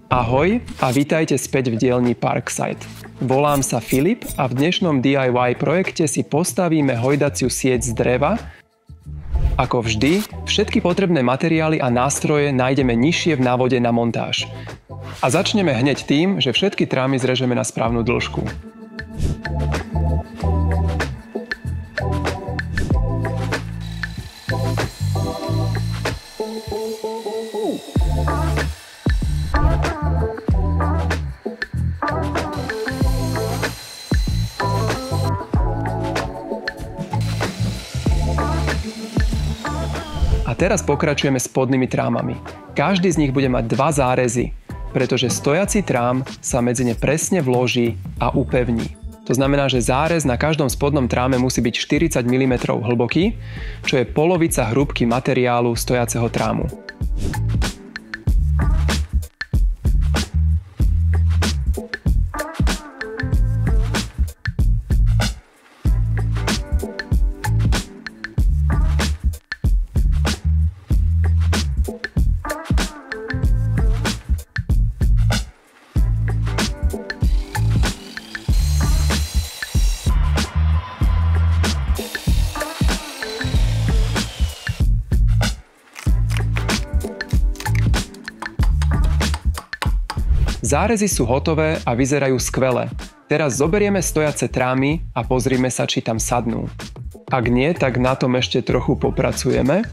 Ahoj a vítajte späť v dielni Parkside. Volám sa Filip a v dnešnom DIY projekte si postavíme hojdaciu sieť z dreva. Ako vždy, všetky potrebné materiály a nástroje nájdeme nižšie v návode na montáž. A začneme hneď tým, že všetky trámy zrežeme na správnu dĺžku. A teraz pokračujeme s spodnými trámami. Každý z nich bude mať 2 zárezy, pretože stojaci trám sa medzi ne presne vloží a upevní. To znamená, že zárez na každom spodnom tráme musí byť 40 mm hlboký, čo je polovica hrúbky materiálu stojaceho trámu. Zárezy sú hotové a vyzerajú skvele. Teraz zoberieme stojace trámy a pozrime sa, či tam sadnú. Ak nie, tak na tom ešte trochu popracujeme.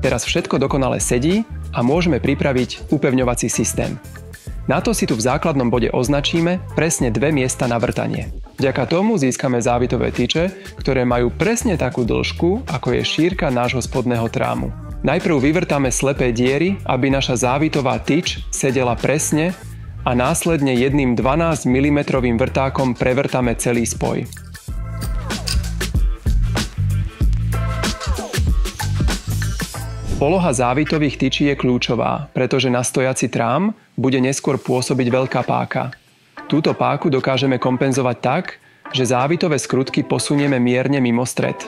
Teraz všetko dokonale sedí a môžeme pripraviť upevňovací systém. Na to si tu v základnom bode označíme presne 2 miesta na vrtanie. Vďaka tomu získame závitové tyče, ktoré majú presne takú dĺžku, ako je šírka nášho spodného trámu. Najprv vyvrtáme slepé diery, aby naša závitová tyč sedela presne a následne jedným 12 mm vrtákom prevrtáme celý spoj. Poloha závitových tyčí je kľúčová, pretože na stojaci trám bude neskôr pôsobiť veľká páka. Túto páku dokážeme kompenzovať tak, že závitové skrutky posunieme mierne mimo stred.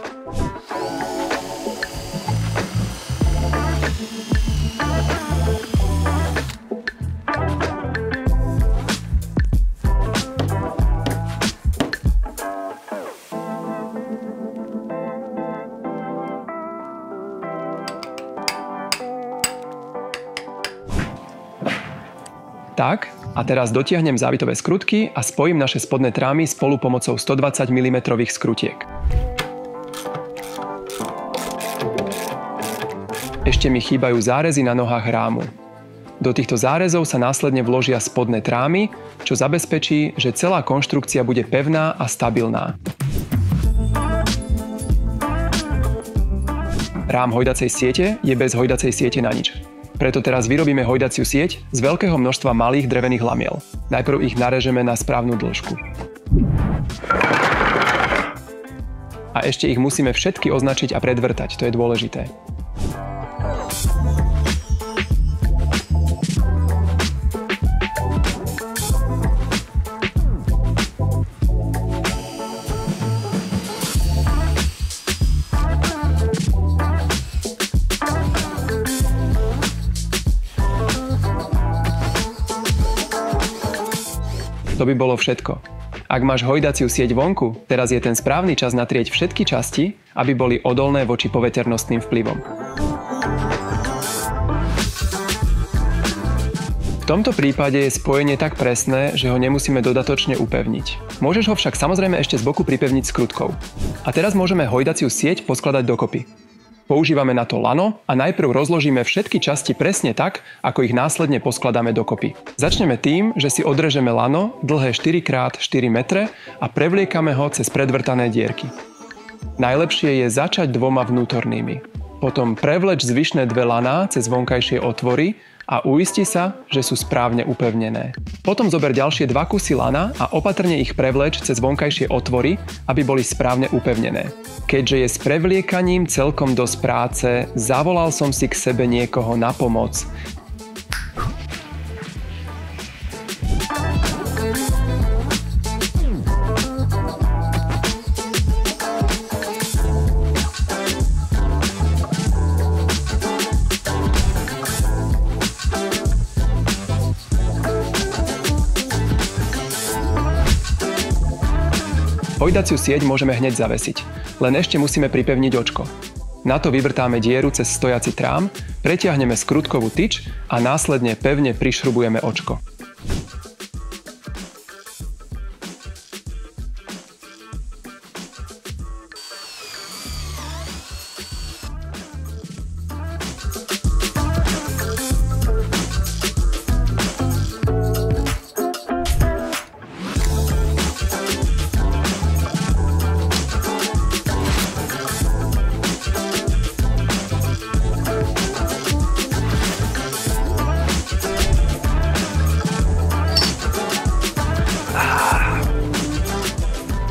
Tak, a teraz dotiahnem závitové skrutky a spojím naše spodné trámy spolu pomocou 120 mm skrutiek. Ešte mi chýbajú zárezy na nohách rámu. Do týchto zárezov sa následne vložia spodné trámy, čo zabezpečí, že celá konštrukcia bude pevná a stabilná. Rám hojdacej siete je bez hojdacej siete na nič. Preto teraz vyrobíme hojdaciu sieť z veľkého množstva malých drevených lamiel. Najprv ich narežeme na správnu dĺžku. A ešte ich musíme všetky označiť a predvrtať, to je dôležité. To by bolo všetko. Ak máš hojdaciu sieť vonku, teraz je ten správny čas natrieť všetky časti, aby boli odolné voči poveternostným vplyvom. V tomto prípade je spojenie tak presné, že ho nemusíme dodatočne upevniť. Môžeš ho však samozrejme ešte z boku pripevniť skrutkou. A teraz môžeme hojdaciu sieť poskladať dokopy. Používame na to lano a najprv rozložíme všetky časti presne tak, ako ich následne poskladáme dokopy. Začneme tým, že si odrežeme lano dlhé 4x4 metre a prevliekame ho cez predvrtané dierky. Najlepšie je začať 2 vnútornými. Potom prevleč zvyšné 2 laná cez vonkajšie otvory a uisti sa, že sú správne upevnené. Potom zober ďalšie 2 kusy lana a opatrne ich prevleč cez vonkajšie otvory, aby boli správne upevnené. Keďže je s prevliekaním celkom dosť práce, zavolal som si k sebe niekoho na pomoc. Hojdaciu sieť môžeme hneď zavesiť, len ešte musíme pripevniť očko. Na to vyvrtáme dieru cez stojaci trám, pretiahneme skrutkovú tyč a následne pevne prišrubujeme očko.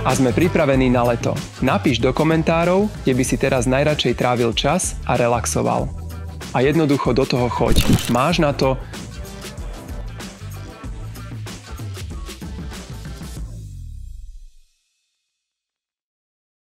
A sme pripravení na leto. Napíš do komentárov, kde by si teraz najradšej trávil čas a relaxoval. A jednoducho do toho choď. Máš na to,